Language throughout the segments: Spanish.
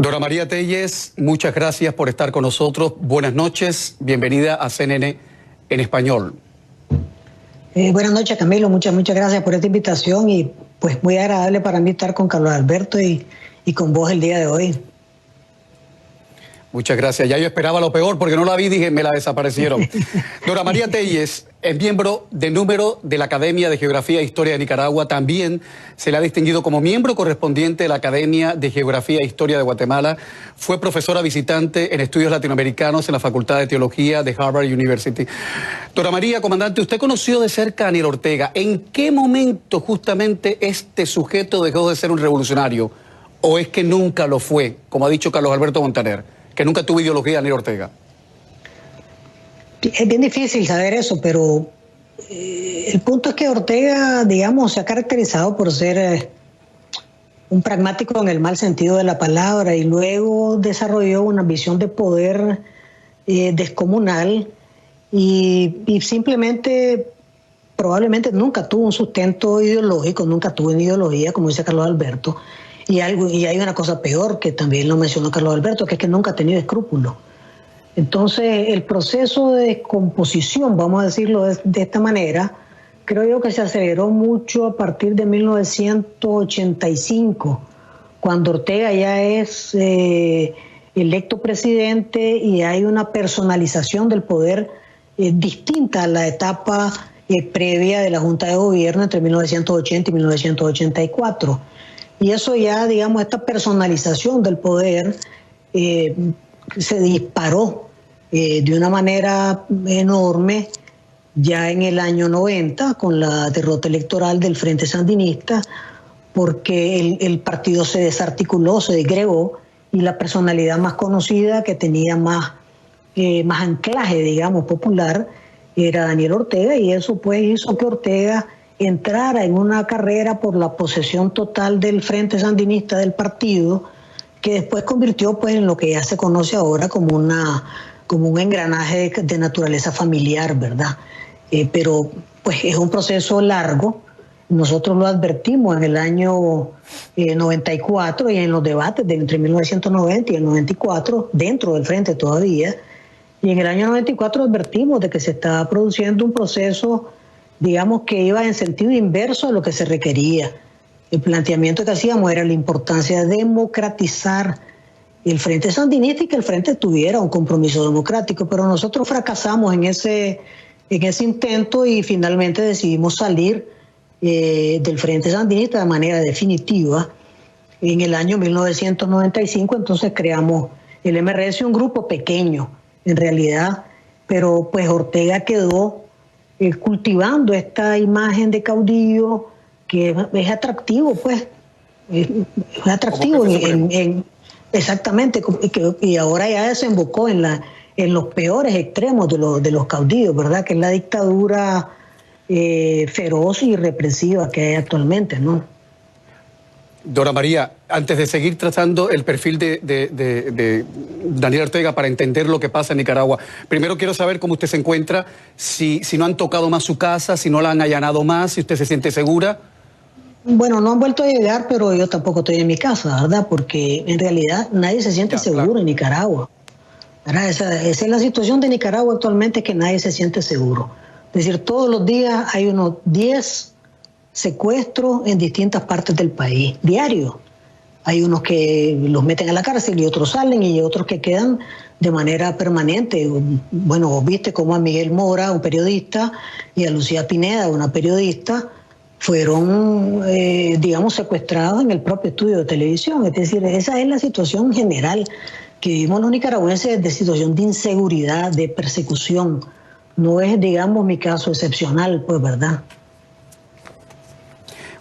Dora María Telles, muchas gracias por estar con nosotros. Buenas noches, bienvenida a CNN en español. Buenas noches, Camilo, muchas gracias por esta invitación y pues muy agradable para mí estar con Carlos Alberto y con vos el día de hoy. Muchas gracias. Ya yo esperaba lo peor porque no la vi, dije, me la desaparecieron. Dora María Telles es miembro de número de la Academia de Geografía e Historia de Nicaragua. También se le ha distinguido como miembro correspondiente de la Academia de Geografía e Historia de Guatemala. Fue profesora visitante en estudios latinoamericanos en la Facultad de Teología de Harvard University. Dora María, comandante, usted conoció de cerca a Daniel Ortega. ¿En qué momento justamente este sujeto dejó de ser un revolucionario? ¿O es que nunca lo fue, como ha dicho Carlos Alberto Montaner? Que nunca tuvo ideología Daniel Ortega. Es bien difícil saber eso, pero el punto es que Ortega, digamos, se ha caracterizado por ser un pragmático en el mal sentido de la palabra y luego desarrolló una visión de poder descomunal y simplemente, probablemente nunca tuvo un sustento ideológico, nunca tuvo una ideología, como dice Carlos Alberto. Y hay una cosa peor, que también lo mencionó Carlos Alberto, que es que nunca ha tenido escrúpulos. Entonces, el proceso de descomposición, vamos a decirlo de esta manera, creo yo que se aceleró mucho a partir de 1985, cuando Ortega ya es electo presidente y hay una personalización del poder distinta a la etapa previa de la Junta de Gobierno entre 1980 y 1984. Y eso ya, digamos, esta personalización del poder se disparó de una manera enorme ya en el año 90 con la derrota electoral del Frente Sandinista, porque el partido se desarticuló, se disgregó y la personalidad más conocida que tenía más anclaje, digamos, popular era Daniel Ortega, y eso pues hizo que Ortega entrara en una carrera por la posesión total del Frente Sandinista del partido, que después convirtió pues en lo que ya se conoce ahora como un engranaje de naturaleza familiar, ¿verdad? Pero pues es un proceso largo. Nosotros lo advertimos en el año 94 y en los debates de entre 1990 y el 94, dentro del Frente todavía, y en el año 94 advertimos de que se estaba produciendo un proceso, digamos, que iba en sentido inverso a lo que se requería. El planteamiento que hacíamos era la importancia de democratizar el Frente Sandinista y que el Frente tuviera un compromiso democrático, pero nosotros fracasamos en ese intento y finalmente decidimos salir del Frente Sandinista de manera definitiva. En el año 1995 entonces creamos el MRS, un grupo pequeño en realidad, pero pues Ortega quedó cultivando esta imagen de caudillo que es atractivo, pues, es atractivo exactamente, y ahora ya desembocó en los peores extremos de los caudillos, ¿verdad? Que es la dictadura feroz y represiva que hay actualmente, ¿no? Dora María, antes de seguir trazando el perfil de Daniel Ortega para entender lo que pasa en Nicaragua, primero quiero saber cómo usted se encuentra, si no han tocado más su casa, si no la han allanado más, si usted se siente segura. Bueno, no han vuelto a llegar, pero yo tampoco estoy en mi casa, ¿verdad? Porque en realidad nadie se siente seguro en Nicaragua, ¿verdad? Esa es la situación de Nicaragua actualmente, que nadie se siente seguro. Es decir, todos los días hay unos 10 secuestros en distintas partes del país, diarios. Hay unos que los meten a la cárcel y otros salen, y otros que quedan de manera permanente. Bueno, vos viste cómo a Miguel Mora, un periodista, y a Lucía Pineda, una periodista, fueron, digamos, secuestrados en el propio estudio de televisión. Es decir, esa es la situación general que vivimos los nicaragüenses, de situación de inseguridad, de persecución. No es, digamos, mi caso excepcional, pues, ¿verdad?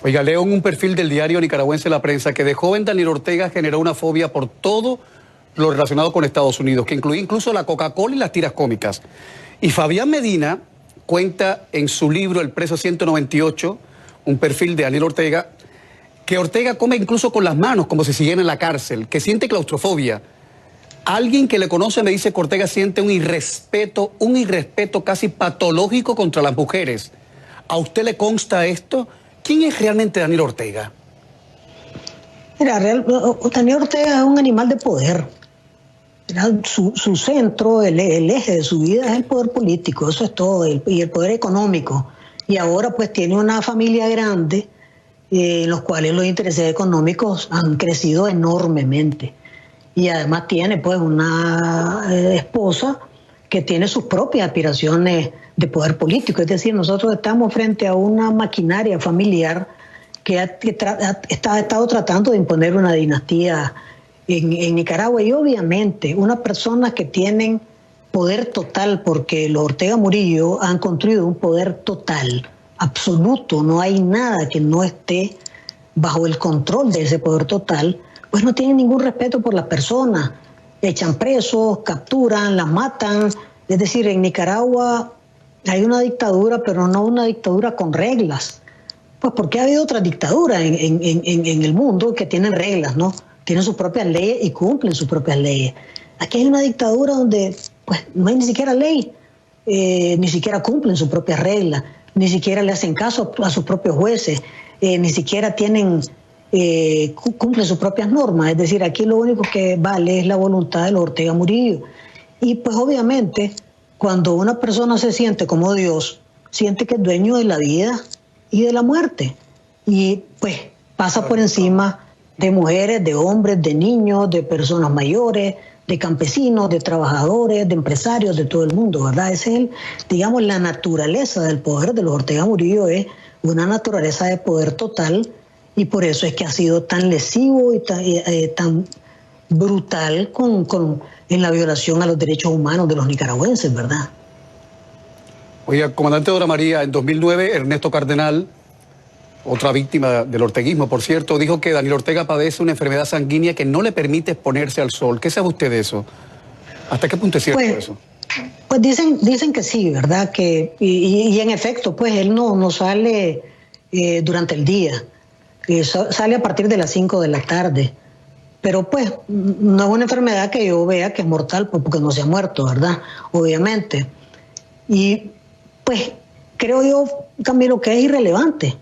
Oiga, leo en un perfil del diario nicaragüense La Prensa que de joven Daniel Ortega generó una fobia por todo lo relacionado con Estados Unidos, que incluye incluso la Coca-Cola y las tiras cómicas. Y Fabián Medina cuenta en su libro El preso 198, un perfil de Daniel Ortega, que Ortega come incluso con las manos, como si siguiera en la cárcel, que siente claustrofobia. Alguien que le conoce me dice que Ortega siente un irrespeto casi patológico contra las mujeres. ¿A usted le consta esto? ¿Quién es realmente Daniel Ortega? Mira, Daniel Ortega es un animal de poder. Su centro, el eje de su vida es el poder político, eso es todo, y el poder económico. Y ahora pues tiene una familia grande en los cuales los intereses económicos han crecido enormemente. Y además tiene pues una esposa que tiene sus propias aspiraciones de poder político. Es decir, nosotros estamos frente a una maquinaria familiar que ha estado tratando de imponer una dinastía en Nicaragua, y obviamente unas personas que tienen poder total, porque los Ortega Murillo han construido un poder total, absoluto, no hay nada que no esté bajo el control de ese poder total, pues no tienen ningún respeto por las personas, echan presos, capturan, las matan. Es decir, en Nicaragua hay una dictadura, pero no una dictadura con reglas, pues porque ha habido otras dictaduras en el mundo que tienen reglas, ¿no? Tienen sus propias leyes y cumplen sus propias leyes. Aquí hay una dictadura donde pues no hay ni siquiera ley, ni siquiera cumplen sus propias reglas, ni siquiera le hacen caso a sus propios jueces, ni siquiera cumplen sus propias normas. Es decir, aquí lo único que vale es la voluntad de los Ortega Murillo. Y pues obviamente cuando una persona se siente como Dios, siente que es dueño de la vida y de la muerte. Y pues pasa por encima de mujeres, de hombres, de niños, de personas mayores, de campesinos, de trabajadores, de empresarios, de todo el mundo, ¿verdad? Esa es, digamos, la naturaleza del poder de los Ortega Murillo, es una naturaleza de poder total, y por eso es que ha sido tan lesivo y tan brutal en la violación a los derechos humanos de los nicaragüenses, ¿verdad? Oiga, comandante Dora María, en 2009 Ernesto Cardenal, otra víctima del orteguismo, por cierto, dijo que Daniel Ortega padece una enfermedad sanguínea que no le permite exponerse al sol. ¿Qué sabe usted de eso? ¿Hasta qué punto es cierto eso? Pues dicen que sí, ¿verdad? Y en efecto, pues él no sale durante el día, sale a partir de las 5 de la tarde. Pero pues no es una enfermedad que yo vea que es mortal, pues, porque no se ha muerto, ¿verdad? Obviamente. Y pues creo yo, Camilo, que es irrelevante,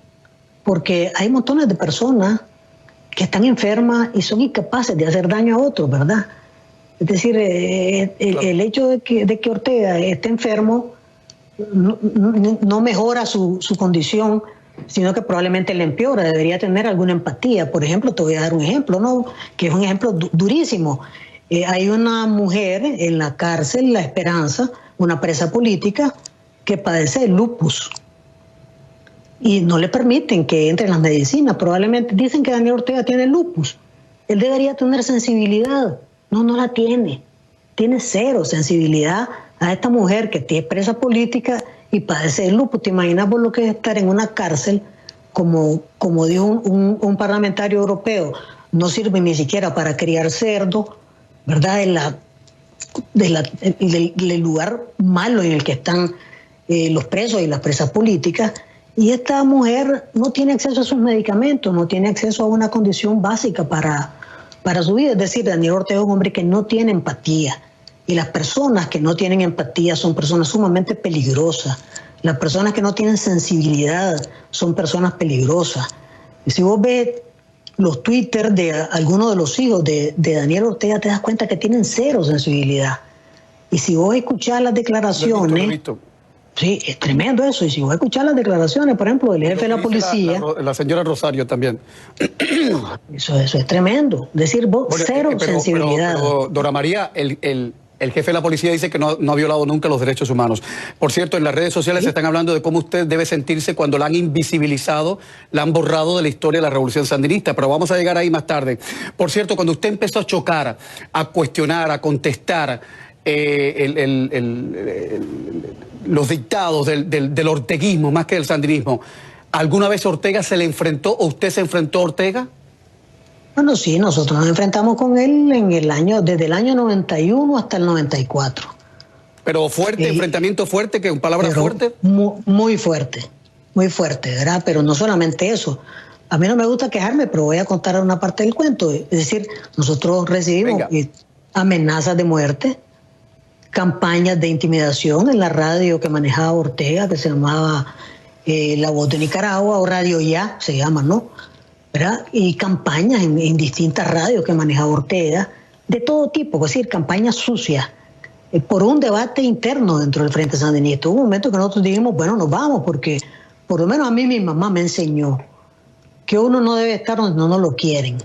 porque hay montones de personas que están enfermas y son incapaces de hacer daño a otros, ¿verdad? Es decir, el hecho de que Ortega esté enfermo no mejora su condición, sino que probablemente le empeora. Debería tener alguna empatía. Por ejemplo, te voy a dar un ejemplo, ¿no? Que es un ejemplo durísimo. Hay una mujer en la cárcel, La Esperanza, una presa política, que padece de lupus. Y no le permiten que entre en las medicinas. Probablemente dicen que Daniel Ortega tiene lupus. Él debería tener sensibilidad. No la tiene. Tiene cero sensibilidad a esta mujer que es presa política y padece de lupus. ¿Te imaginas por lo que es estar en una cárcel? Como dijo un parlamentario europeo, no sirve ni siquiera para criar cerdo, ¿verdad? Del lugar malo en el que están los presos y las presas políticas. Y esta mujer no tiene acceso a sus medicamentos, no tiene acceso a una condición básica para su vida. Es decir, Daniel Ortega es un hombre que no tiene empatía. Y las personas que no tienen empatía son personas sumamente peligrosas. Las personas que no tienen sensibilidad son personas peligrosas. Y si vos ves los Twitter de algunos de los hijos de Daniel Ortega, te das cuenta que tienen cero sensibilidad. Y si vos escuchás las decleraciones... Lo he visto. Sí, es tremendo eso. Y si vos escuchás las declaraciones, por ejemplo, del jefe de la policía... La señora Rosario también. Eso es tremendo. Es decir, vos cero sensibilidad. Pero, Dora María, el jefe de la policía dice que no ha violado nunca los derechos humanos. Por cierto, en las redes sociales se están hablando de cómo usted debe sentirse cuando la han invisibilizado, la han borrado de la historia de la Revolución Sandinista, pero vamos a llegar ahí más tarde. Por cierto, cuando usted empezó a chocar, a cuestionar, a contestar los dictados del orteguismo más que del sandinismo, ¿alguna vez Ortega se le enfrentó o usted se enfrentó a Ortega? Bueno, sí, nosotros nos enfrentamos con él desde el año 91 hasta el 94. Pero fuerte, enfrentamiento fuerte, que palabras fuertes. Muy fuerte, ¿verdad? Pero no solamente eso. A mí no me gusta quejarme, pero voy a contar una parte del cuento. Es decir, nosotros recibimos amenazas de muerte, campañas de intimidación en la radio que manejaba Ortega, que se llamaba La Voz de Nicaragua, o Radio Ya, se llama, ¿no? ¿verdad? Y campañas en distintas radios que manejaba Ortega, de todo tipo, es decir, campañas sucias, por un debate interno dentro del Frente Sandinista. Hubo un momento que nosotros dijimos, bueno, nos vamos, porque por lo menos a mí mi mamá me enseñó que uno no debe estar donde no lo quieren.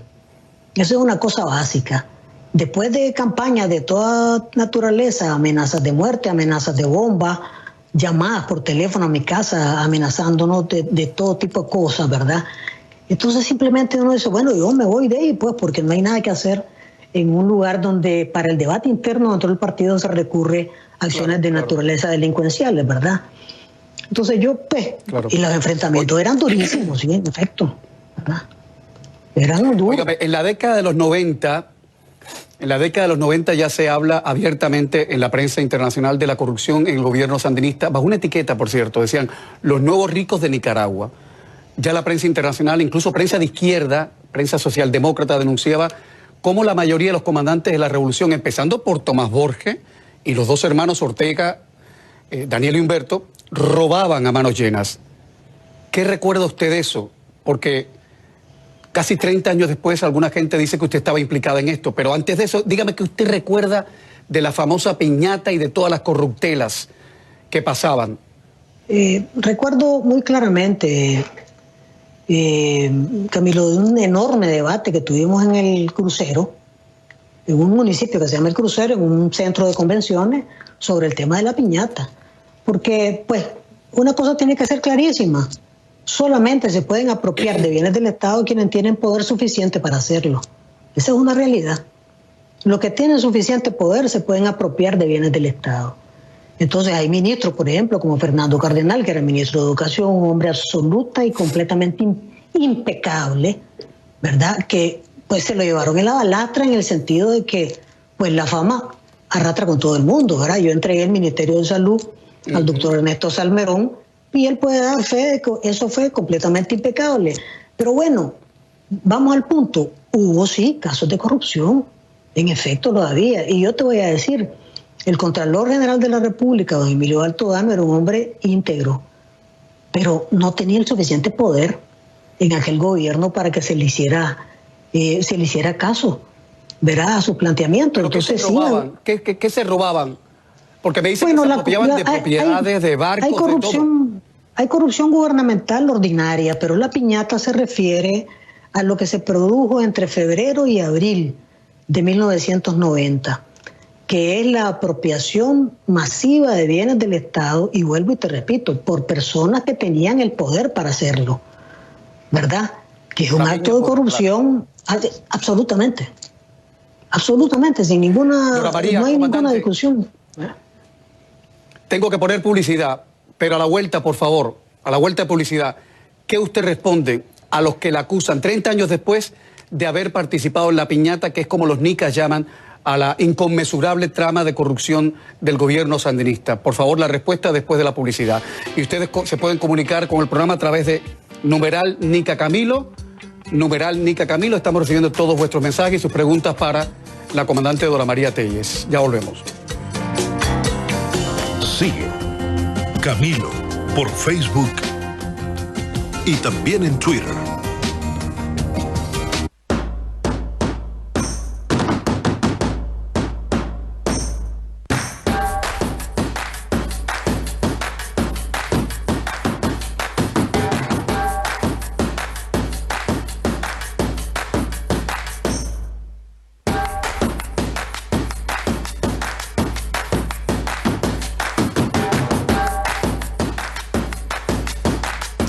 Eso es una cosa básica. Después de campañas de toda naturaleza, amenazas de muerte, amenazas de bomba, llamadas por teléfono a mi casa amenazándonos de todo tipo de cosas, ¿verdad? Entonces simplemente uno dice, bueno, yo me voy de ahí, pues, porque no hay nada que hacer en un lugar donde para el debate interno dentro del partido se recurre a acciones de naturaleza delincuenciales, ¿verdad? Entonces yo, pues, y los enfrentamientos eran durísimos, sí, en efecto, ¿verdad? Eran duros. Óigame, en la década de los 90 ya se habla abiertamente en la prensa internacional de la corrupción en el gobierno sandinista, bajo una etiqueta, por cierto, decían los nuevos ricos de Nicaragua. Ya la prensa internacional, incluso prensa de izquierda, prensa socialdemócrata, denunciaba cómo la mayoría de los comandantes de la revolución, empezando por Tomás Borges y los dos hermanos Ortega, Daniel y Humberto, robaban a manos llenas. ¿Qué recuerda usted de eso? Porque casi 30 años después alguna gente dice que usted estaba implicada en esto, pero antes de eso, dígame que usted recuerda de la famosa piñata y de todas las corruptelas que pasaban. Recuerdo muy claramente, Camilo, de un enorme debate que tuvimos en el Crucero, en un municipio que se llama El Crucero, en un centro de convenciones, sobre el tema de la piñata. Porque, pues, una cosa tiene que ser clarísima. Solamente se pueden apropiar de bienes del Estado quienes tienen poder suficiente para hacerlo. Esa es una realidad. Los que tienen suficiente poder se pueden apropiar de bienes del Estado. Entonces hay ministros, por ejemplo, como Fernando Cardenal, que era ministro de Educación, un hombre absoluta y completamente impecable, ¿verdad? Que pues se lo llevaron en la balastra en el sentido de que pues la fama arrastra con todo el mundo, ¿verdad? Yo entregué el Ministerio de Salud al doctor Ernesto Salmerón y él puede dar fe de que eso fue completamente impecable. Pero bueno, vamos al punto. Hubo sí casos de corrupción, en efecto lo había. Y yo te voy a decir, el Contralor General de la República, don Emilio Altodano, era un hombre íntegro, pero no tenía el suficiente poder en aquel gobierno para que se le hiciera caso, verá, a su planteamiento. ¿Pero entonces, qué se robaban? ¿Qué se robaban? Porque me dicen que se apropiaban de propiedades, de barcos, hay corrupción, de todo. Hay corrupción gubernamental ordinaria, pero la piñata se refiere a lo que se produjo entre febrero y abril de 1990, que es la apropiación masiva de bienes del Estado, y vuelvo y te repito, por personas que tenían el poder para hacerlo, ¿verdad? Que es un acto de corrupción, absolutamente, sin ninguna, María, no hay ninguna discusión. Tengo que poner publicidad, pero a la vuelta, por favor, a la vuelta de publicidad, ¿qué usted responde a los que la acusan 30 años después de haber participado en la piñata, que es como los nicas llaman a la inconmensurable trama de corrupción del gobierno sandinista? Por favor, la respuesta después de la publicidad. Y ustedes se pueden comunicar con el programa a través de numeral Nica Camilo. Numeral Nica Camilo. Estamos recibiendo todos vuestros mensajes y sus preguntas para la comandante Dora María Telles. Ya volvemos. Sigue Camilo por Facebook y también en Twitter.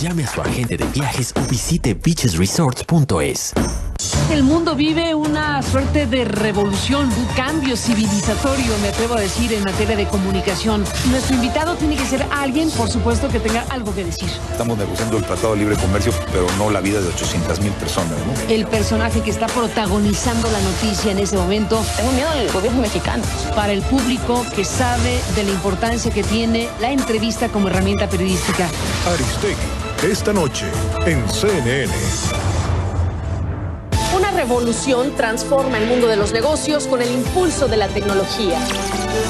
Llame a su agente de viajes o visite beachesresorts.es. El mundo vive una suerte de revolución, un cambio civilizatorio, me atrevo a decir, en materia de comunicación. Nuestro invitado tiene que ser alguien, por supuesto, que tenga algo que decir. Estamos negociando el Tratado de Libre Comercio, pero no la vida de 800,000 personas, ¿no? El personaje que está protagonizando la noticia en ese momento. Tengo miedo del gobierno mexicano. Para el público que sabe de la importancia que tiene la entrevista como herramienta periodística. Aristegui, esta noche en CNN. Una revolución transforma el mundo de los negocios con el impulso de la tecnología.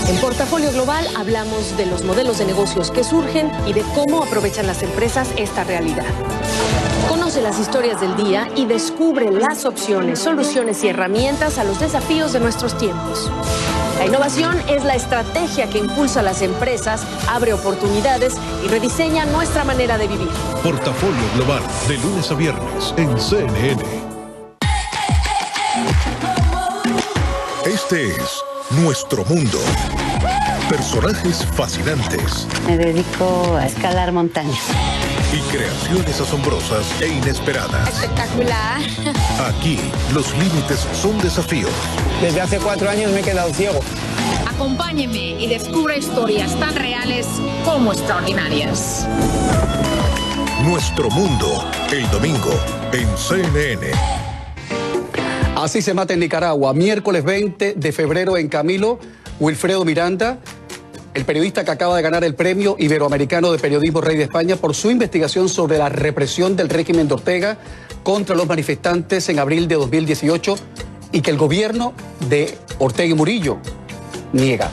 En Portafolio Global hablamos de los modelos de negocios que surgen y de cómo aprovechan las empresas esta realidad. Conoce las historias del día y descubre las opciones, soluciones y herramientas a los desafíos de nuestros tiempos. La innovación es la estrategia que impulsa a las empresas, abre oportunidades y rediseña nuestra manera de vivir. Portafolio Global, de lunes a viernes en CNN. Este es Nuestro Mundo. Personajes fascinantes Me dedico a escalar montañas. y creaciones asombrosas e inesperadas. Espectacular. Aquí, los límites son desafíos. Desde hace 4 años me he quedado ciego. Acompáñeme y descubra historias tan reales como extraordinarias. Nuestro Mundo, el domingo en CNN. Así se mata en Nicaragua. Miércoles 20 de febrero en Camilo, Wilfredo Miranda, el periodista que acaba de ganar el Premio Iberoamericano de Periodismo Rey de España por su investigación sobre la represión del régimen de Ortega contra los manifestantes en abril de 2018 y que el gobierno de Ortega y Murillo niega.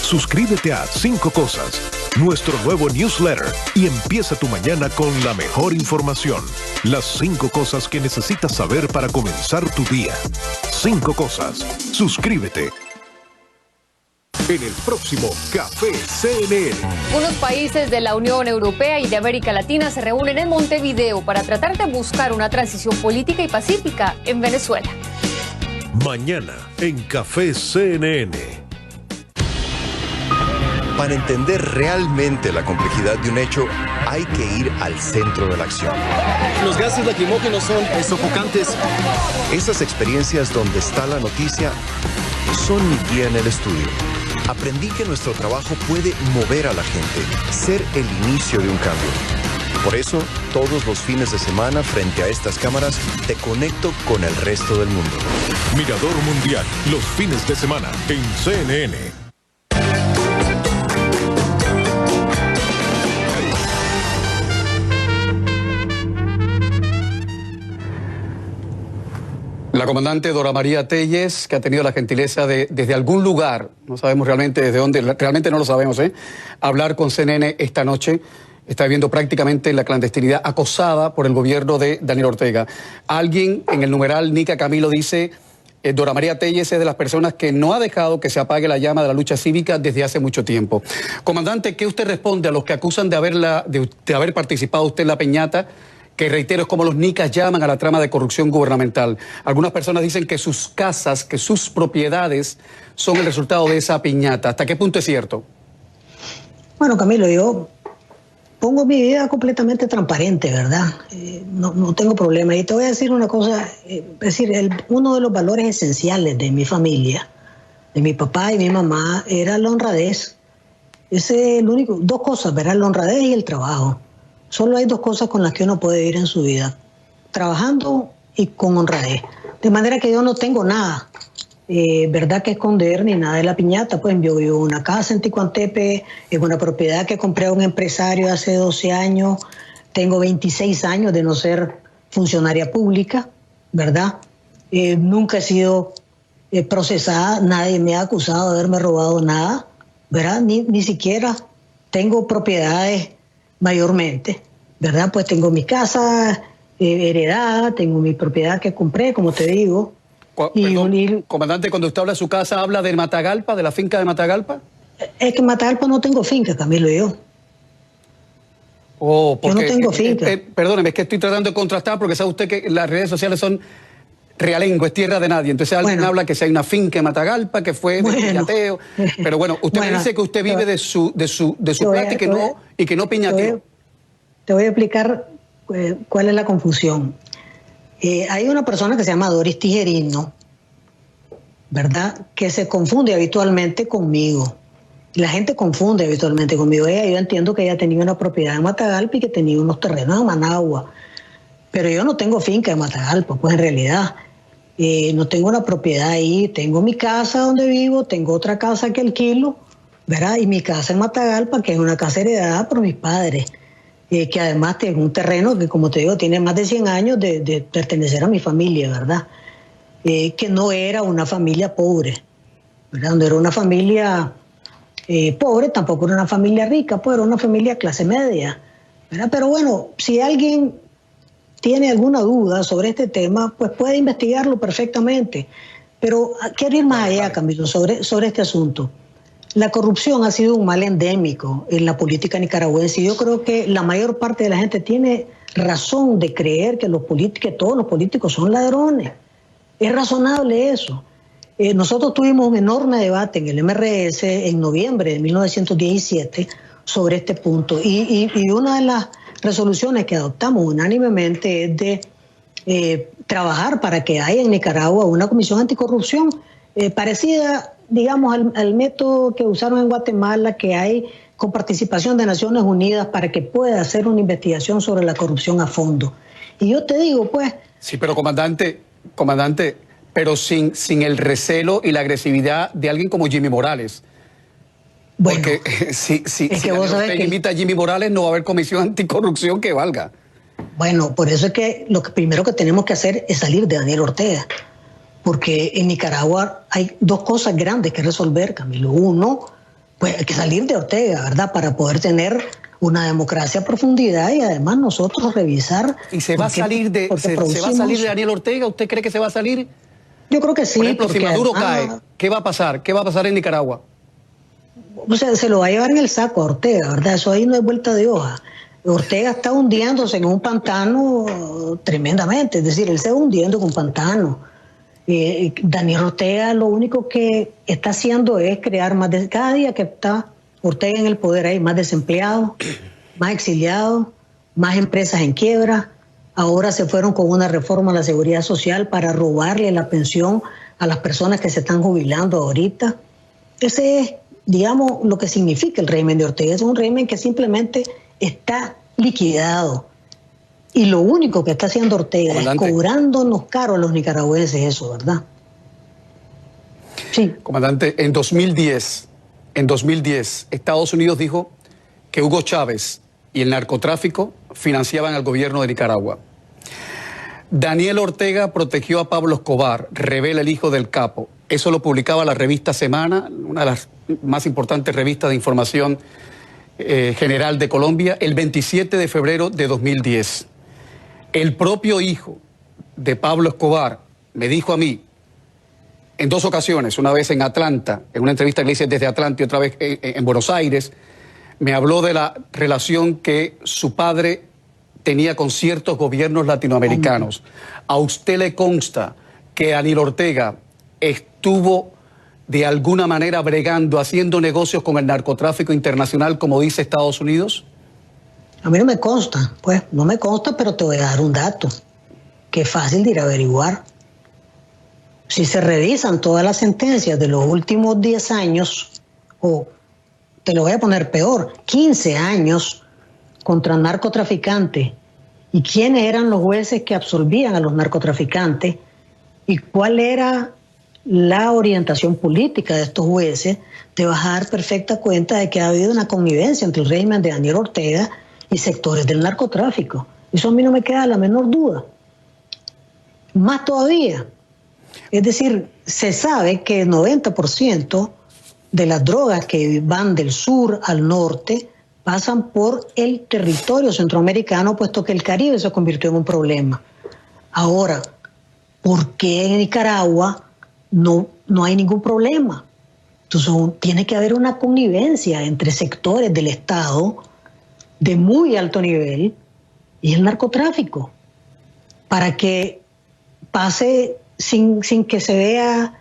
Suscríbete a 5 Cosas, nuestro nuevo newsletter, y empieza tu mañana con la mejor información. Las 5 cosas que necesitas saber para comenzar tu día. 5 Cosas. Suscríbete. En el próximo Café CNN. Unos países de la Unión Europea y de América Latina se reúnen en Montevideo para tratar de buscar una transición política y pacífica en Venezuela. Mañana en Café CNN. Para entender realmente la complejidad de un hecho, hay que ir al centro de la acción. Los gases lacrimógenos son sofocantes. Esas experiencias donde está la noticia son mi guía en el estudio. Aprendí que nuestro trabajo puede mover a la gente, ser el inicio de un cambio. Por eso, todos los fines de semana, frente a estas cámaras, te conecto con el resto del mundo. Mirador Mundial, los fines de semana en CNN. La comandante Dora María Telles, que ha tenido la gentileza de, desde algún lugar, no sabemos realmente desde dónde, realmente no lo sabemos, hablar con CNN esta noche, está viviendo prácticamente en la clandestinidad, acosada por el gobierno de Daniel Ortega. Alguien en el numeral Nica Camilo dice, Dora María Telles es de las personas que no ha dejado que se apague la llama de la lucha cívica desde hace mucho tiempo. Comandante, ¿qué usted responde a los que acusan de haber participado usted en la piñata? Que reitero, es como los nicas llaman a la trama de corrupción gubernamental. Algunas personas dicen que sus casas, que sus propiedades son el resultado de esa piñata. ¿Hasta qué punto es cierto? Bueno, Camilo, yo pongo mi vida completamente transparente, ¿verdad? No tengo problema. Y te voy a decir una cosa, es decir, uno de los valores esenciales de mi familia, de mi papá y mi mamá, era la honradez. Ese es el único, 2 cosas, ¿verdad? La honradez y el trabajo. Solo hay 2 cosas con las que uno puede vivir en su vida, trabajando y con honradez. De manera que yo no tengo nada, verdad, que esconder ni nada de la piñata. Pues yo vivo en una casa en Ticuantepe, en una propiedad que compré a un empresario hace 12 años. Tengo 26 años de no ser funcionaria pública, ¿verdad? Nunca he sido procesada, nadie me ha acusado de haberme robado nada, ¿verdad? Ni siquiera tengo propiedades mayormente, ¿verdad? Pues tengo mi casa heredada, tengo mi propiedad que compré, como te digo. Comandante, cuando usted habla de su casa, ¿habla de Matagalpa, de la finca de Matagalpa? Es que en Matagalpa no tengo finca, Camilo, yo. Oh, porque, yo no tengo finca. Perdóneme, es que estoy tratando de contrastar porque sabe usted que las redes sociales son realengo, es tierra de nadie. Entonces alguien habla que si hay una finca en Matagalpa, que fue de piñateo. Pero bueno, usted me dice que usted vive de su plata y que no piñateó. Te voy a explicar cuál es la confusión. Hay una persona que se llama Doris Tijerino, ¿verdad? Que se confunde habitualmente conmigo. La gente confunde habitualmente conmigo. Yo entiendo que ella tenía una propiedad en Matagalpa y que tenía unos terrenos en Managua. Pero yo no tengo finca en Matagalpa, pues en realidad no tengo una propiedad ahí. Tengo mi casa donde vivo, tengo otra casa que alquilo, ¿verdad? Y mi casa en Matagalpa, que es una casa heredada por mis padres, que además tiene un terreno que, como te digo, tiene más de 100 años de pertenecer a mi familia, ¿verdad? Que no era una familia pobre, ¿verdad? No era una familia pobre, tampoco era una familia rica, pues era una familia clase media, ¿verdad? Pero bueno, si alguien tiene alguna duda sobre este tema, pues puede investigarlo perfectamente. Pero quiero ir más allá, Camilo, sobre este asunto. La corrupción ha sido un mal endémico en la política nicaragüense y yo creo que la mayor parte de la gente tiene razón de creer que todos los políticos son ladrones. Es razonable eso. Nosotros tuvimos un enorme debate en el MRS en noviembre de 1917 sobre este punto y una de las resoluciones que adoptamos unánimemente es de trabajar para que haya en Nicaragua una comisión anticorrupción parecida, digamos, al método que usaron en Guatemala, que hay con participación de Naciones Unidas para que pueda hacer una investigación sobre la corrupción a fondo. Y yo te digo, pues... Sí, pero comandante, pero sin el recelo y la agresividad de alguien como Jimmy Morales. Bueno, porque si usted invita a Jimmy Morales, no va a haber comisión anticorrupción que valga. Bueno, por eso es que lo primero que tenemos que hacer es salir de Daniel Ortega. Porque en Nicaragua hay dos cosas grandes que resolver, Camilo. Uno, pues hay que salir de Ortega, ¿verdad? Para poder tener una democracia a profundidad y además nosotros revisar... ¿Y se va a salir de Daniel Ortega? ¿Usted cree que se va a salir? Yo creo que sí. Por ejemplo, si Maduro cae, ¿qué va a pasar? ¿Qué va a pasar en Nicaragua? O sea, se lo va a llevar en el saco a Ortega, ¿verdad? Eso ahí no hay vuelta de hoja. Ortega está hundiéndose en un pantano tremendamente, es decir, él se va hundiendo en un pantano. Daniel Ortega lo único que está haciendo es crear cada día que está Ortega en el poder hay más desempleados, más exiliados, más empresas en quiebra. Ahora se fueron con una reforma a la seguridad social para robarle la pensión a las personas que se están jubilando ahorita. Ese es, digamos, lo que significa el régimen de Ortega. Es un régimen que simplemente está liquidado. Y lo único que está haciendo Ortega es cobrándonos caro a los nicaragüenses eso, ¿verdad? Sí. Comandante, en 2010, Estados Unidos dijo que Hugo Chávez y el narcotráfico financiaban al gobierno de Nicaragua. Daniel Ortega protegió a Pablo Escobar, revela el hijo del capo. Eso lo publicaba la revista Semana, una de las más importantes revistas de información general de Colombia, el 27 de febrero de 2010. El propio hijo de Pablo Escobar me dijo a mí, en dos ocasiones, una vez en Atlanta, en una entrevista que le hice desde Atlanta y otra vez en Buenos Aires, me habló de la relación que su padre tenía con ciertos gobiernos latinoamericanos. ¿A usted le consta que Daniel Ortega estuvo de alguna manera bregando, haciendo negocios con el narcotráfico internacional, como dice Estados Unidos? A mí no me consta, pues, no me consta, pero te voy a dar un dato que es fácil de ir a averiguar. Si se revisan todas las sentencias de los últimos 10 años, o te lo voy a poner peor, 15 años contra narcotraficantes, y quiénes eran los jueces que absolvían a los narcotraficantes, y cuál era la orientación política de estos jueces, te vas a dar perfecta cuenta de que ha habido una connivencia entre el régimen de Daniel Ortega y sectores del narcotráfico. Eso a mí no me queda la menor duda. Más todavía, es decir, se sabe que el 90% de las drogas que van del sur al norte pasan por el territorio centroamericano, puesto que el Caribe se convirtió en un problema. Ahora, ¿por qué en Nicaragua no hay ningún problema? Entonces, tiene que haber una connivencia entre sectores del Estado de muy alto nivel y el narcotráfico, para que pase sin que se vea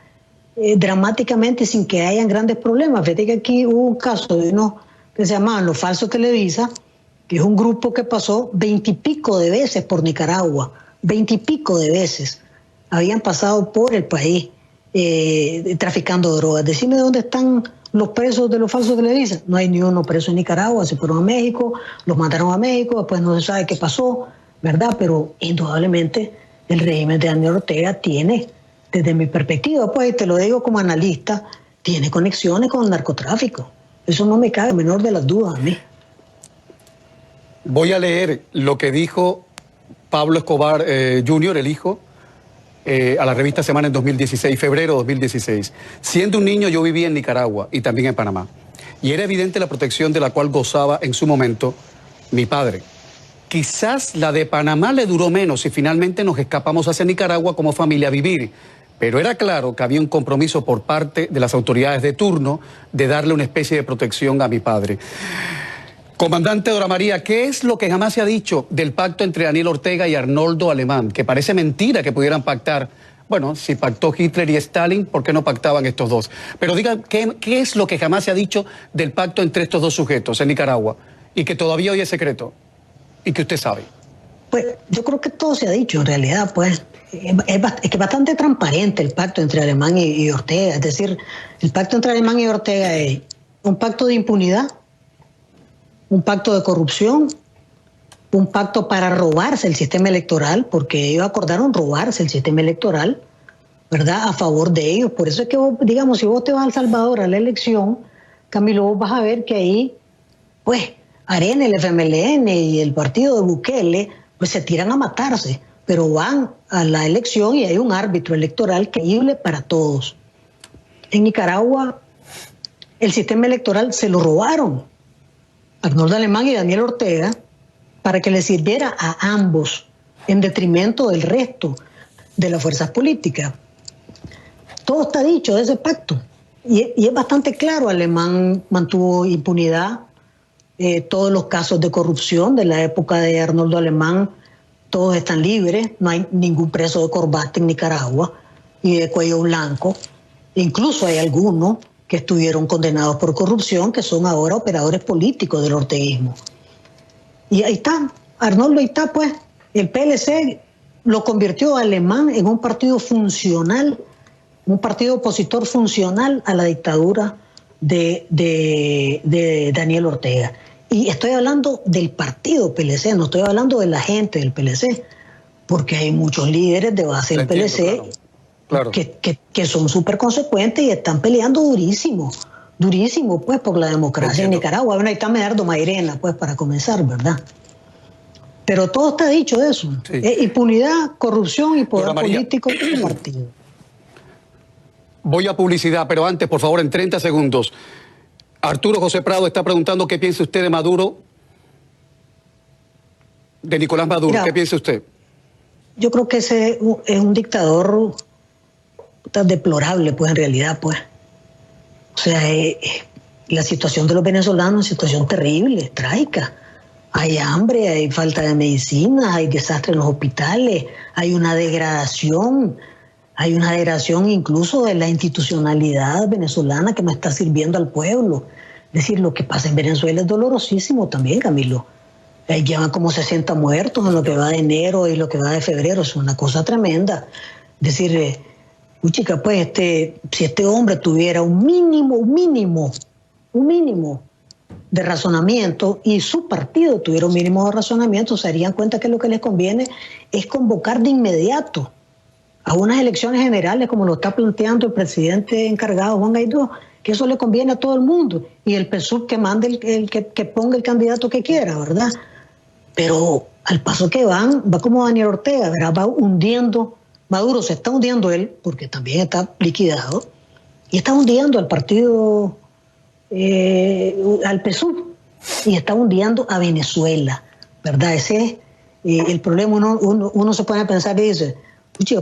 dramáticamente, sin que hayan grandes problemas. Fíjate que aquí hubo un caso de unos que se llamaban los falsos Televisa, que es un grupo que pasó 20 y pico de veces por Nicaragua, 20 y pico de veces habían pasado por el país traficando drogas. Decime dónde están los presos de los falsos Televisa. No hay ni uno preso en Nicaragua, se fueron a México, los mandaron a México, después no se sabe qué pasó, ¿verdad? Pero indudablemente el régimen de Daniel Ortega tiene, desde mi perspectiva, pues te lo digo como analista, tiene conexiones con el narcotráfico. Eso no me cabe la menor de las dudas a mí. Voy a leer lo que dijo Pablo Escobar Jr., el hijo, a la revista Semana en 2016, febrero de 2016. Siendo un niño yo vivía en Nicaragua y también en Panamá. y era evidente la protección de la cual gozaba en su momento mi padre. Quizás la de Panamá le duró menos y finalmente nos escapamos hacia Nicaragua como familia a vivir, pero era claro que había un compromiso por parte de las autoridades de turno de darle una especie de protección a mi padre. Comandante Dora María, ¿qué es lo que jamás se ha dicho del pacto entre Daniel Ortega y Arnoldo Alemán? Que parece mentira que pudieran pactar. Bueno, si pactó Hitler y Stalin, ¿por qué no pactaban estos dos? Pero digan, ¿qué es lo que jamás se ha dicho del pacto entre estos dos sujetos en Nicaragua? Y que todavía hoy es secreto. Y que usted sabe. Pues yo creo que todo se ha dicho en realidad, pues. Es que bastante transparente el pacto entre Alemán y Ortega. Es decir, el pacto entre Alemán y Ortega es un pacto de impunidad, un pacto de corrupción, un pacto para robarse el sistema electoral, porque ellos acordaron robarse el sistema electoral, ¿verdad?, a favor de ellos. Por eso es que, digamos, si vos te vas a El Salvador a la elección, Camilo, vos vas a ver que ahí, pues, Arena, el FMLN y el partido de Bukele, pues se tiran a matarse, pero van a la elección y hay un árbitro electoral creíble para todos. En Nicaragua, el sistema electoral se lo robaron Arnoldo Alemán y Daniel Ortega para que le sirviera a ambos en detrimento del resto de las fuerzas políticas. Todo está dicho de ese pacto y es bastante claro. Alemán mantuvo impunidad. Todos los casos de corrupción de la época de Arnoldo Alemán, todos están libres, no hay ningún preso de corbata en Nicaragua y de cuello blanco. Incluso hay algunos que estuvieron condenados por corrupción, que son ahora operadores políticos del orteguismo. Y ahí está, Arnoldo, ahí está, pues, el PLC lo convirtió a Alemán en un partido funcional, un partido opositor funcional a la dictadura de Daniel Ortega. Y estoy hablando del partido PLC, no estoy hablando de la gente del PLC, porque hay muchos líderes de base del PLC, claro. Que son súper consecuentes y están peleando durísimo, pues, por la democracia en Nicaragua. Bueno, ahí está Medardo Mairena, pues, para comenzar, ¿verdad? Pero todo está dicho de eso. Sí. Impunidad, corrupción y poder político del partido. Voy a publicidad, pero antes, por favor, en 30 segundos. Arturo José Prado está preguntando qué piensa usted de Maduro, de Nicolás Maduro. Mira, ¿qué piensa usted? Yo creo que ese es un dictador tan deplorable, pues, en realidad, pues. O sea, la situación de los venezolanos es una situación terrible, trágica. Hay hambre, hay falta de medicina, hay desastre en los hospitales, hay una degradación incluso de la institucionalidad venezolana que no está sirviendo al pueblo. Es decir, lo que pasa en Venezuela es dolorosísimo también, Camilo. Llevan como 60 muertos en lo que va de enero y lo que va de febrero, es una cosa tremenda. Es decir, chica, pues, si este hombre tuviera un mínimo de razonamiento y su partido tuviera un mínimo de razonamiento, se darían cuenta que lo que les conviene es convocar de inmediato a unas elecciones generales como lo está planteando el presidente encargado Juan Guaidó, que eso le conviene a todo el mundo, y el PSUV que mande que ponga el candidato que quiera, ¿verdad? Pero al paso que va como Daniel Ortega, ¿verdad? Va hundiendo, Maduro se está hundiendo él, porque también está liquidado, y está hundiendo al partido, al PSUV, y está hundiendo a Venezuela, ¿verdad? Ese es el problema. Uno se pone a pensar y dice,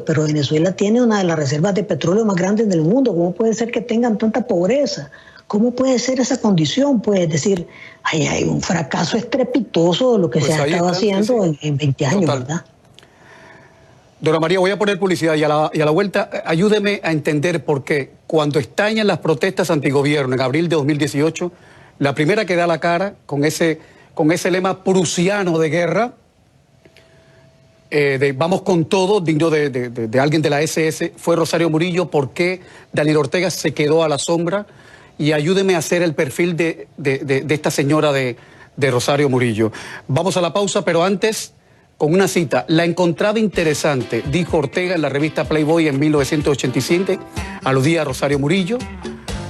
pero Venezuela tiene una de las reservas de petróleo más grandes del mundo. ¿Cómo puede ser que tengan tanta pobreza? ¿Cómo puede ser esa condición? Pues, es decir, hay un fracaso estrepitoso de lo que se ha estado haciendo en 20 años, total. ¿Verdad? Dora María, voy a poner publicidad y a la vuelta ayúdeme a entender por qué cuando estallan las protestas antigobierno en abril de 2018, la primera que da la cara con ese lema prusiano de guerra, vamos con todo, digno de alguien de la SS, fue Rosario Murillo. ¿Por qué Daniel Ortega se quedó a la sombra? Y ayúdeme a hacer el perfil de esta señora de Rosario Murillo. Vamos a la pausa, pero antes, con una cita. La encontraba interesante, dijo Ortega en la revista Playboy en 1987, aludía a Rosario Murillo,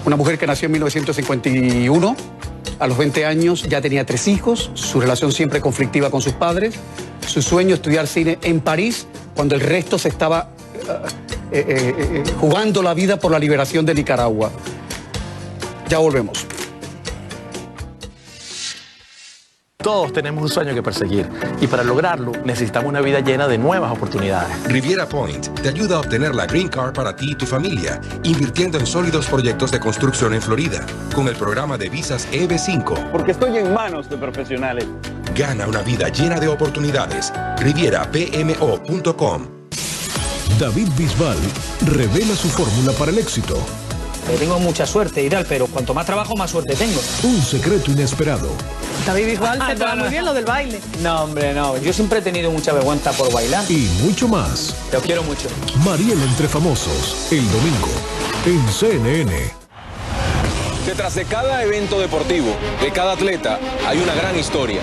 una mujer que nació en 1951. A los 20 años ya tenía 3 hijos, su relación siempre conflictiva con sus padres, su sueño estudiar cine en París, cuando el resto se estaba jugando la vida por la liberación de Nicaragua. Ya volvemos. Todos tenemos un sueño que perseguir y para lograrlo necesitamos una vida llena de nuevas oportunidades. Riviera Point te ayuda a obtener la Green Card para ti y tu familia, invirtiendo en sólidos proyectos de construcción en Florida, con el programa de visas EB5. Porque estoy en manos de profesionales. Gana una vida llena de oportunidades. RivieraPMO.com. David Bisbal revela su fórmula para el éxito. Tengo mucha suerte y tal, pero cuanto más trabajo, más suerte tengo. Un secreto inesperado. David Bisbal, se te da muy bien lo del baile. No, hombre, no. Yo siempre he tenido mucha vergüenza por bailar. Y mucho más. Te quiero mucho. Mariel entre famosos, el domingo, en CNN. Detrás de cada evento deportivo, de cada atleta, hay una gran historia.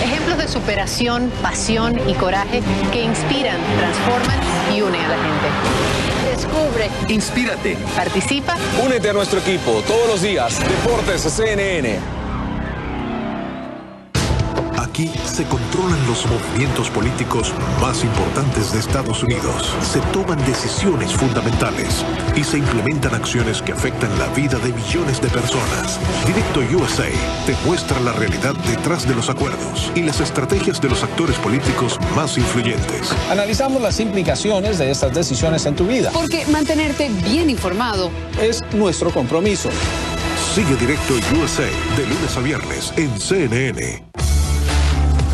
Ejemplos de superación, pasión y coraje que inspiran, transforman y unen a la gente. Descubre. Inspírate. Participa. Únete a nuestro equipo todos los días. Deportes CNN. Aquí se controlan los movimientos políticos más importantes de Estados Unidos. Se toman decisiones fundamentales y se implementan acciones que afectan la vida de millones de personas. Directo USA te muestra la realidad detrás de los acuerdos y las estrategias de los actores políticos más influyentes. Analizamos las implicaciones de estas decisiones en tu vida. Porque mantenerte bien informado es nuestro compromiso. Sigue Directo USA de lunes a viernes en CNN.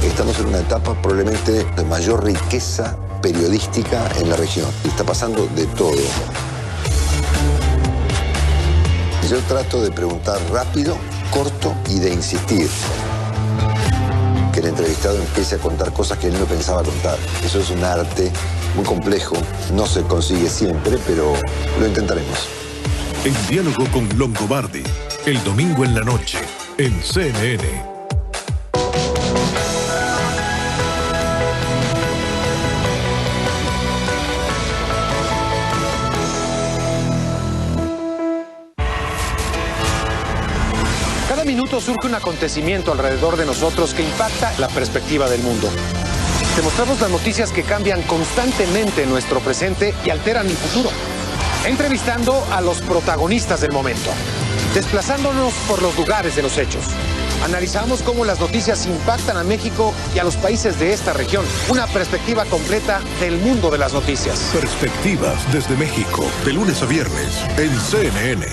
Estamos en una etapa probablemente de mayor riqueza periodística en la región. Está pasando de todo. Yo trato de preguntar rápido, corto y de insistir. Que el entrevistado empiece a contar cosas que él no pensaba contar. Eso es un arte muy complejo. No se consigue siempre, pero lo intentaremos. En diálogo con Longobardi, el domingo en la noche, en CNN. Cada minuto surge un acontecimiento alrededor de nosotros que impacta la perspectiva del mundo. Te mostramos las noticias que cambian constantemente nuestro presente y alteran el futuro. Entrevistando a los protagonistas del momento. Desplazándonos por los lugares de los hechos. Analizamos cómo las noticias impactan a México y a los países de esta región. Una perspectiva completa del mundo de las noticias. Perspectivas desde México, de lunes a viernes, en CNN.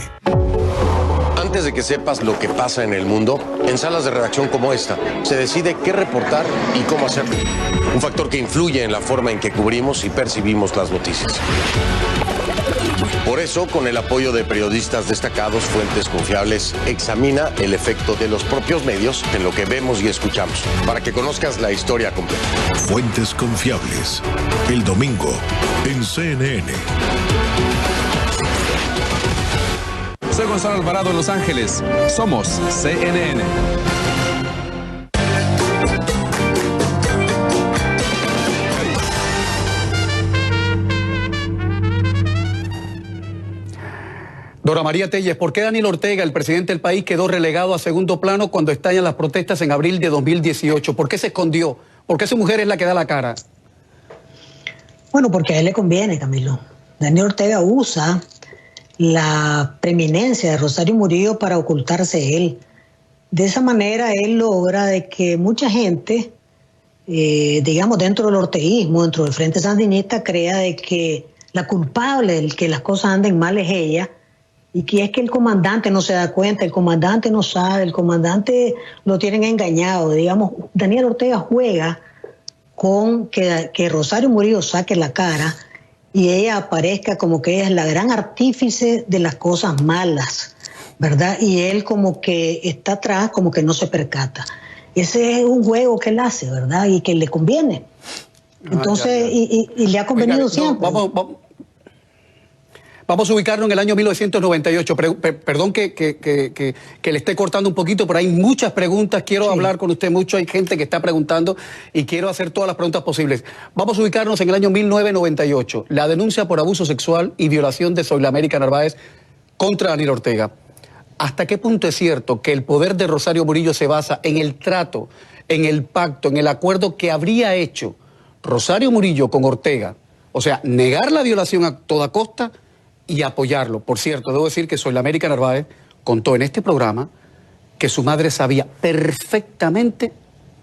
Antes de que sepas lo que pasa en el mundo, en salas de redacción como esta, se decide qué reportar y cómo hacerlo. Un factor que influye en la forma en que cubrimos y percibimos las noticias. Por eso, con el apoyo de periodistas destacados, fuentes confiables, examina el efecto de los propios medios en lo que vemos y escuchamos, para que conozcas la historia completa. Fuentes confiables, el domingo, en CNN. Soy Gonzalo Alvarado en Los Ángeles. Somos CNN. Dora María Telles, ¿por qué Daniel Ortega, el presidente del país, quedó relegado a segundo plano cuando estallan las protestas en abril de 2018? ¿Por qué se escondió? ¿Por qué su mujer es la que da la cara? Bueno, porque a él le conviene, Camilo. Daniel Ortega usa la preeminencia de Rosario Murillo para ocultarse él. De esa manera él logra de que mucha gente, digamos dentro del orteguismo, dentro del Frente Sandinista, crea de que la culpable de que las cosas anden mal es ella, y que es que el comandante no se da cuenta, el comandante no sabe, el comandante lo tienen engañado. Digamos, Daniel Ortega juega con que Rosario Murillo saque la cara y ella aparezca como que ella es la gran artífice de las cosas malas, ¿verdad? Y él como que está atrás, como que no se percata. Ese es un juego que él hace, ¿verdad? Y que le conviene. Entonces, y le ha convenido siempre. Vamos a ubicarnos en el año 1998. Perdón que le esté cortando un poquito, pero hay muchas preguntas. Quiero hablar con usted mucho. Hay gente que está preguntando y quiero hacer todas las preguntas posibles. Vamos a ubicarnos en el año 1998. La denuncia por abuso sexual y violación de Zoila América Narváez contra Daniel Ortega. ¿Hasta qué punto es cierto que el poder de Rosario Murillo se basa en el trato, en el pacto, en el acuerdo que habría hecho Rosario Murillo con Ortega? O sea, negar la violación a toda costa y apoyarlo. Por cierto, debo decir que Zoila América Narváez contó en este programa que su madre sabía perfectamente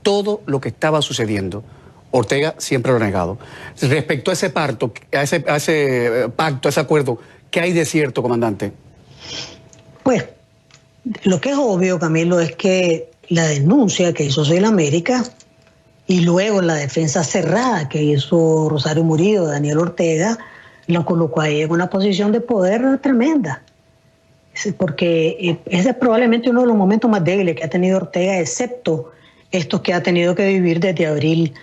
todo lo que estaba sucediendo. Ortega siempre lo ha negado. Respecto a ese pacto, a ese acuerdo, ¿qué hay de cierto, comandante? Pues lo que es obvio, Camilo, es que la denuncia que hizo Soy la América y luego la defensa cerrada que hizo Rosario Murillo, Daniel Ortega, lo colocó ahí en una posición de poder tremenda. Porque ese es probablemente uno de los momentos más débiles que ha tenido Ortega, excepto estos que ha tenido que vivir desde abril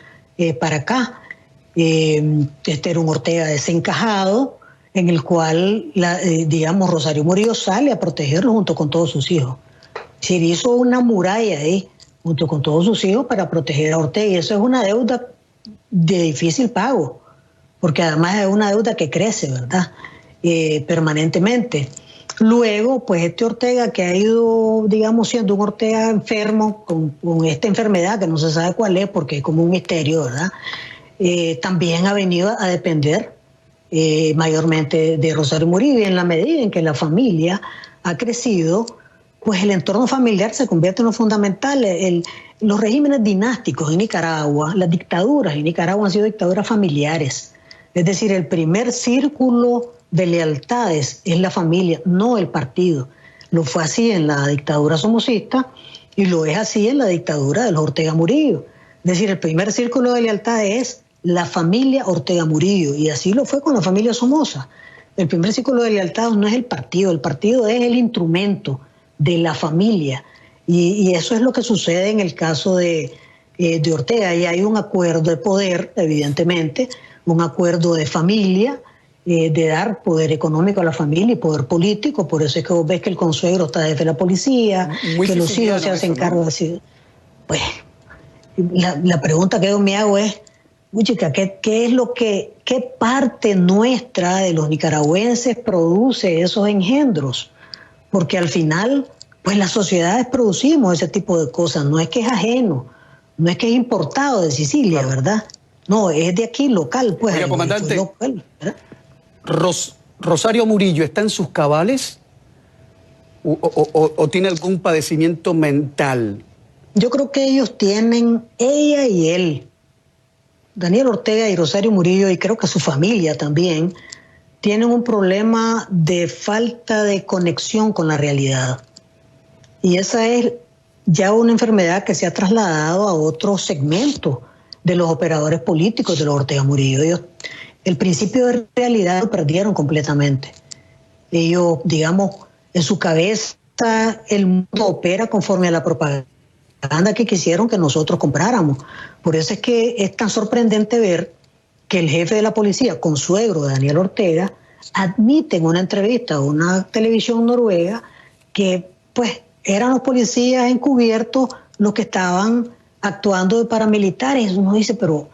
para acá. Este era un Ortega desencajado, en el cual, digamos, Rosario Murillo sale a protegerlo junto con todos sus hijos. Se hizo una muralla ahí, junto con todos sus hijos, para proteger a Ortega. Y eso es una deuda de difícil pago, porque además es una deuda que crece, ¿verdad? Permanentemente. Luego, pues este Ortega que ha ido, digamos, siendo un Ortega enfermo, con esta enfermedad que no se sabe cuál es, porque es como un misterio, ¿verdad? También ha venido a depender mayormente de Rosario Murillo, y en la medida en que la familia ha crecido, pues el entorno familiar se convierte en lo fundamental. Los regímenes dinásticos en Nicaragua, las dictaduras en Nicaragua han sido dictaduras familiares. Es decir, el primer círculo de lealtades es la familia, no el partido. Lo fue así en la dictadura somocista y lo es así en la dictadura de los Ortega Murillo. Es decir, el primer círculo de lealtades es la familia Ortega Murillo, y así lo fue con la familia Somoza. El primer círculo de lealtades no es el partido es el instrumento de la familia, y eso es lo que sucede en el caso de Ortega. Y hay un acuerdo de poder, evidentemente, un acuerdo de familia, de dar poder económico a la familia y poder político. Por eso es que vos ves que el consuegro está desde la policía, que los hijos se hacen cargo de así. Pues la pregunta que yo me hago es, chica, ¿qué parte nuestra de los nicaragüenses produce esos engendros? Porque al final, pues las sociedades producimos ese tipo de cosas. No es que es ajeno, no es que es importado de Sicilia, ¿verdad? No, es de aquí, local, pues. Oiga, comandante, local, ¿Rosario Murillo está en sus cabales o tiene algún padecimiento mental? Yo creo que ellos tienen, ella y él, Daniel Ortega y Rosario Murillo, y creo que su familia también, tienen un problema de falta de conexión con la realidad. Y esa es ya una enfermedad que se ha trasladado a otro segmento de los operadores políticos de los Ortega Murillo. Ellos, el principio de realidad lo perdieron completamente. Ellos, digamos, en su cabeza el mundo opera conforme a la propaganda que quisieron que nosotros compráramos. Por eso es que es tan sorprendente ver que el jefe de la policía, consuegro de Daniel Ortega, admite en una entrevista a una televisión noruega que pues eran los policías encubiertos los que estaban actuando de paramilitares. Uno dice, pero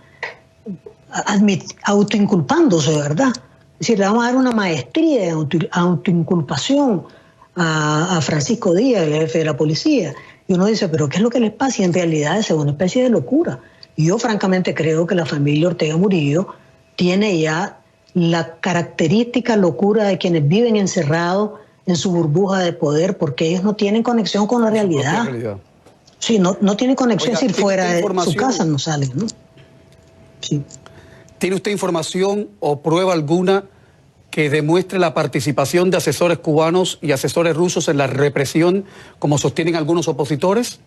autoinculpándose, ¿verdad? Es decir, le vamos a dar una maestría de autoinculpación a Francisco Díaz, el jefe de la policía. Y uno dice, pero ¿qué es lo que les pasa? Y en realidad es una especie de locura. Y yo francamente creo que la familia Ortega Murillo tiene ya la característica locura de quienes viven encerrados en su burbuja de poder, porque ellos no tienen conexión con la realidad. Sí, no tienen conexión. Oiga, si fuera de su casa no salen, ¿no? Sí. ¿Tiene usted información o prueba alguna que demuestre la participación de asesores cubanos y asesores rusos en la represión, como sostienen algunos opositores?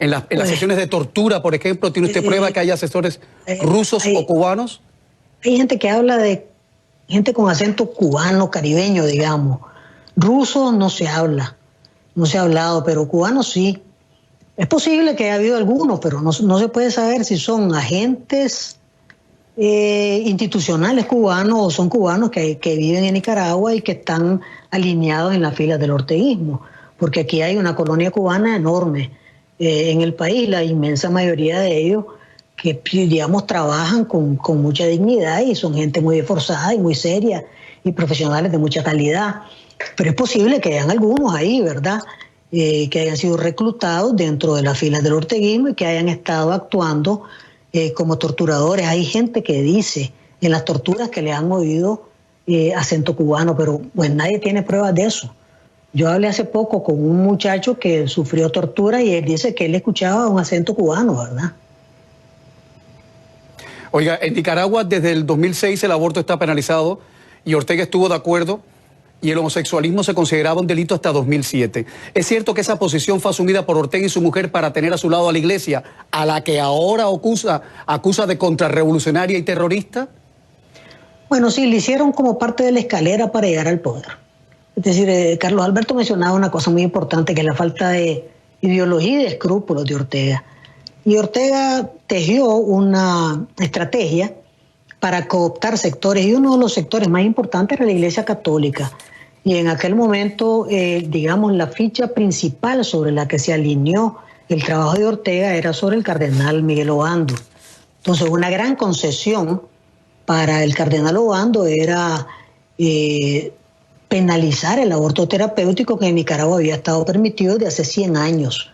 En las sesiones de tortura, por ejemplo, ¿tiene usted prueba que hay asesores rusos o cubanos? Hay gente que habla de gente con acento cubano, caribeño, digamos. Ruso no se habla, no se ha hablado, pero cubanos sí. Es posible que haya habido algunos, pero no se puede saber si son agentes institucionales cubanos o son cubanos que viven en Nicaragua y que están alineados en las filas del orteguismo, porque aquí hay una colonia cubana enorme en el país, la inmensa mayoría de ellos que, digamos, trabajan con mucha dignidad y son gente muy esforzada y muy seria y profesionales de mucha calidad. Pero es posible que hayan algunos ahí, ¿verdad?, que hayan sido reclutados dentro de las filas del orteguismo y que hayan estado actuando como torturadores. Hay gente que dice en las torturas que le han oído acento cubano, pero pues nadie tiene pruebas de eso. Yo hablé hace poco con un muchacho que sufrió tortura y él dice que él escuchaba un acento cubano, ¿verdad? Oiga, en Nicaragua desde el 2006 el aborto está penalizado y Ortega estuvo de acuerdo y el homosexualismo se consideraba un delito hasta 2007. ¿Es cierto que esa posición fue asumida por Ortega y su mujer para tener a su lado a la iglesia, a la que ahora acusa de contrarrevolucionaria y terrorista? Bueno, sí, lo hicieron como parte de la escalera para llegar al poder. Es decir, Carlos Alberto mencionaba una cosa muy importante, que es la falta de ideología y de escrúpulos de Ortega. Y Ortega tejió una estrategia para cooptar sectores, y uno de los sectores más importantes era la Iglesia Católica. Y en aquel momento, digamos, la ficha principal sobre la que se alineó el trabajo de Ortega era sobre el cardenal Miguel Obando. Entonces, una gran concesión para el cardenal Obando era penalizar el aborto terapéutico, que en Nicaragua había estado permitido desde hace 100 años.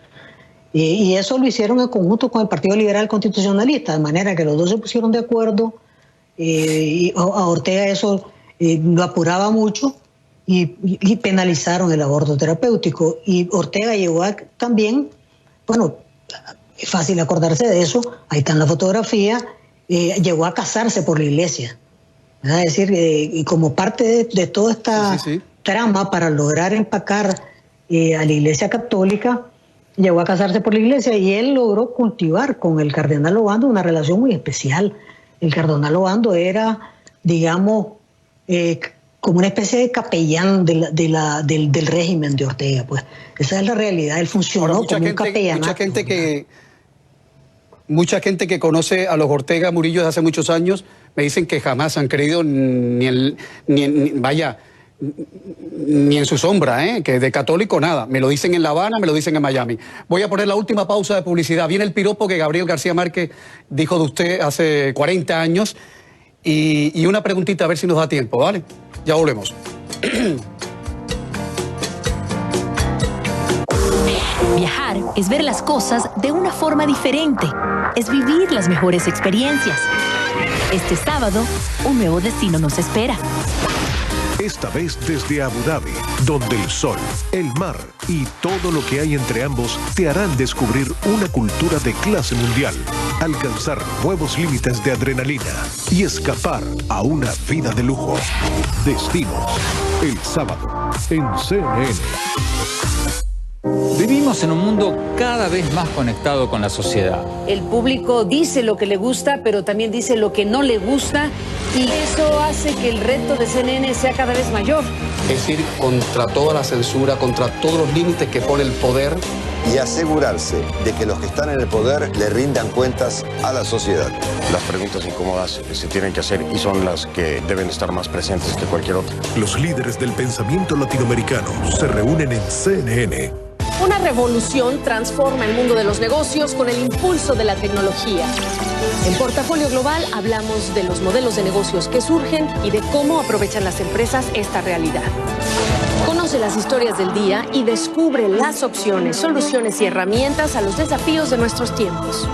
Y eso lo hicieron en conjunto con el Partido Liberal Constitucionalista, de manera que los dos se pusieron de acuerdo, y a Ortega eso lo apuraba mucho, y penalizaron el aborto terapéutico. Y Ortega llegó a también, bueno, es fácil acordarse de eso, ahí está en la fotografía, llegó a casarse por la iglesia. ¿Verdad? Es decir, y como parte de toda esta trama para lograr empacar a la Iglesia Católica, llegó a casarse por la iglesia y él logró cultivar con el cardenal Obando una relación muy especial. El cardenal Obando era, digamos, como una especie de capellán del régimen de Ortega. Pues esa es la realidad, él funcionó como un capellanato. Mucha gente que conoce a los Ortega Murillo desde hace muchos años me dicen que jamás han creído ni en su sombra, que de católico nada. Me lo dicen en La Habana, me lo dicen en Miami. Voy a poner la última pausa de publicidad. Viene el piropo que Gabriel García Márquez dijo de usted hace 40 años y una preguntita a ver si nos da tiempo, ¿vale? Ya volvemos. Viajar es ver las cosas de una forma diferente. Es vivir las mejores experiencias. Este sábado, un nuevo destino nos espera. Esta vez desde Abu Dhabi, donde el sol, el mar y todo lo que hay entre ambos te harán descubrir una cultura de clase mundial, alcanzar nuevos límites de adrenalina y escapar a una vida de lujo. Destinos, el sábado, en CNN. Vivimos en un mundo cada vez más conectado con la sociedad. El público dice lo que le gusta, pero también dice lo que no le gusta, y eso hace que el reto de CNN sea cada vez mayor. Es ir contra toda la censura, contra todos los límites que pone el poder. Y asegurarse de que los que están en el poder le rindan cuentas a la sociedad. Las preguntas incómodas se tienen que hacer y son las que deben estar más presentes que cualquier otra. Los líderes del pensamiento latinoamericano se reúnen en CNN. Una revolución transforma el mundo de los negocios con el impulso de la tecnología. En Portafolio Global hablamos de los modelos de negocios que surgen y de cómo aprovechan las empresas esta realidad. Conoce las historias del día y descubre las opciones, soluciones y herramientas a los desafíos de nuestros tiempos.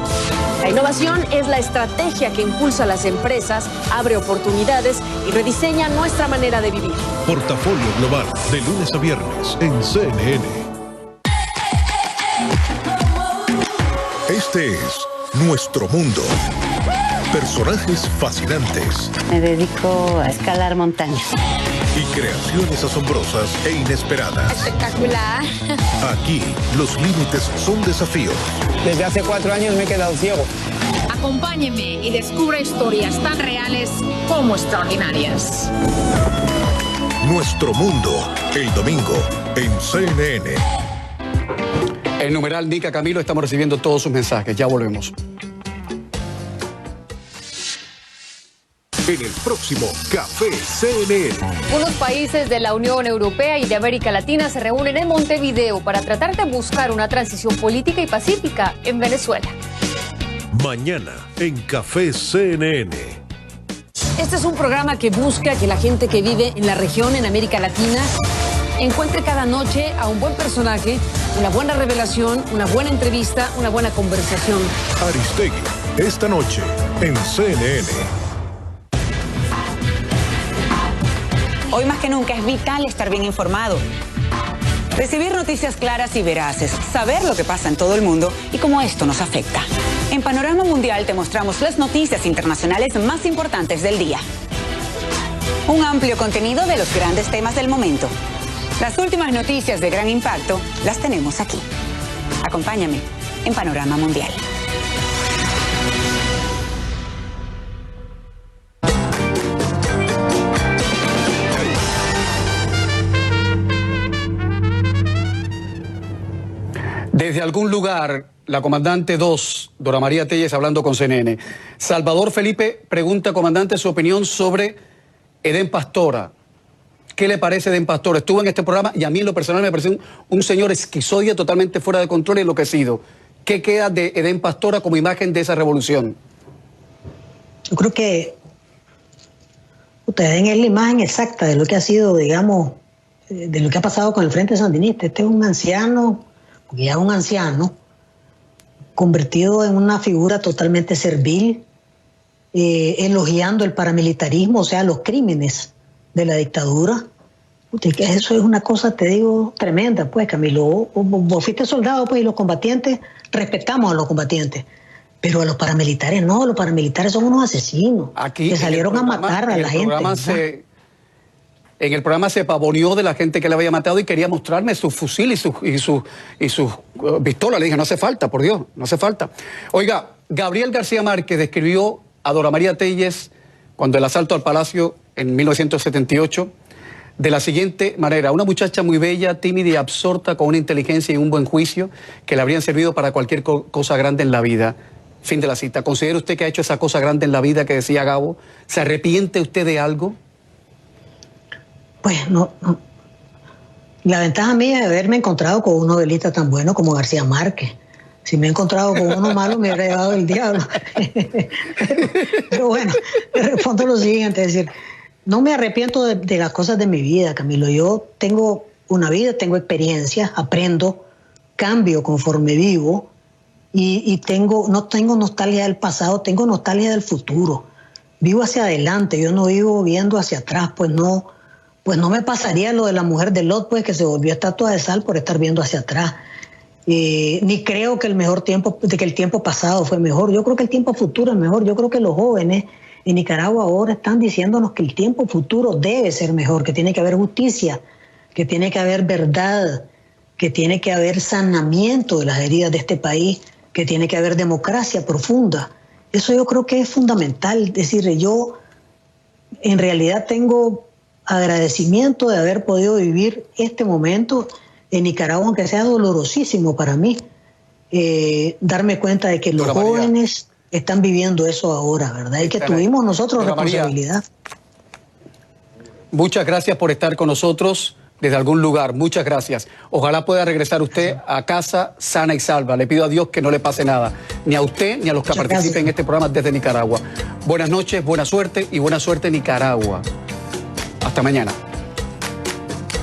La innovación es la estrategia que impulsa a las empresas, abre oportunidades y rediseña nuestra manera de vivir. Portafolio Global, de lunes a viernes, en CNN. Este es Nuestro Mundo. Personajes fascinantes. Me dedico a escalar montañas. Y creaciones asombrosas e inesperadas. Espectacular. Aquí, los límites son desafíos. Desde hace 4 años me he quedado ciego. Acompáñeme y descubra historias tan reales como extraordinarias. Nuestro Mundo, el domingo, en CNN. El numeral Nica Camilo, estamos recibiendo todos sus mensajes. Ya volvemos. En el próximo Café CNN. Unos países de la Unión Europea y de América Latina se reúnen en Montevideo para tratar de buscar una transición política y pacífica en Venezuela. Mañana en Café CNN. Este es un programa que busca que la gente que vive en la región, en América Latina, encuentre cada noche a un buen personaje, una buena revelación, una buena entrevista, una buena conversación. Aristegui, esta noche en CNN. Hoy más que nunca es vital estar bien informado. Recibir noticias claras y veraces, saber lo que pasa en todo el mundo y cómo esto nos afecta. En Panorama Mundial te mostramos las noticias internacionales más importantes del día. Un amplio contenido de los grandes temas del momento. Las últimas noticias de gran impacto las tenemos aquí. Acompáñame en Panorama Mundial. Desde algún lugar, la comandante 2, Dora María Telles, hablando con CNN. Salvador Felipe pregunta, comandante, su opinión sobre Edén Pastora. ¿Qué le parece Edén Pastora? Estuvo en este programa y a mí en lo personal me parece un señor esquizoide, totalmente fuera de control y enloquecido. ¿Qué queda de Edén Pastora como imagen de esa revolución? Yo creo que Edén es la imagen exacta de lo que ha sido, digamos, de lo que ha pasado con el Frente Sandinista. Este es un anciano, porque ya es un anciano, convertido en una figura totalmente servil, elogiando el paramilitarismo, o sea, los crímenes de la dictadura. Eso es una cosa, te digo, tremenda, pues, Camilo. Vos fuiste soldado, pues, y los combatientes, respetamos a los combatientes, pero a los paramilitares no, los paramilitares son unos asesinos que salieron a matar a la gente. En el programa se pavoneó de la gente que le había matado y quería mostrarme su fusil y sus pistolas. Le dije, no hace falta, por Dios, no hace falta. Oiga, Gabriel García Márquez describió a Dora María Telles cuando el asalto al Palacio en 1978 de la siguiente manera: una muchacha muy bella, tímida y absorta, con una inteligencia y un buen juicio que le habrían servido para cualquier cosa grande en la vida. Fin de la cita. ¿Considera usted que ha hecho esa cosa grande en la vida que decía Gabo? ¿Se arrepiente usted de algo? Pues no. La ventaja mía es haberme encontrado con un novelista tan bueno como García Márquez. Si me he encontrado con uno malo, me hubiera llevado el diablo. Pero bueno, te respondo lo siguiente, es decir, no me arrepiento de las cosas de mi vida, Camilo. Yo tengo una vida, tengo experiencia, aprendo, cambio conforme vivo y no tengo nostalgia del pasado, tengo nostalgia del futuro. Vivo hacia adelante, yo no vivo viendo hacia atrás, pues no me pasaría lo de la mujer de Lot, pues, que se volvió estatua de sal por estar viendo hacia atrás. Ni creo que el tiempo pasado fue mejor. Yo creo que el tiempo futuro es mejor. Yo creo que los jóvenes en Nicaragua ahora están diciéndonos que el tiempo futuro debe ser mejor, que tiene que haber justicia, que tiene que haber verdad, que tiene que haber sanamiento de las heridas de este país, que tiene que haber democracia profunda. Eso yo creo que es fundamental. Es decir, yo en realidad tengo agradecimiento de haber podido vivir este momento en Nicaragua, aunque sea dolorosísimo para mí, darme cuenta de que los jóvenes están viviendo eso ahora, ¿verdad? Y que tuvimos nosotros responsabilidad. Muchas gracias por estar con nosotros desde algún lugar. Muchas gracias. Ojalá pueda regresar usted a casa sana y salva. Le pido a Dios que no le pase nada, ni a usted ni a los que participen en este programa desde Nicaragua. Buenas noches, buena suerte y buena suerte Nicaragua. Hasta mañana.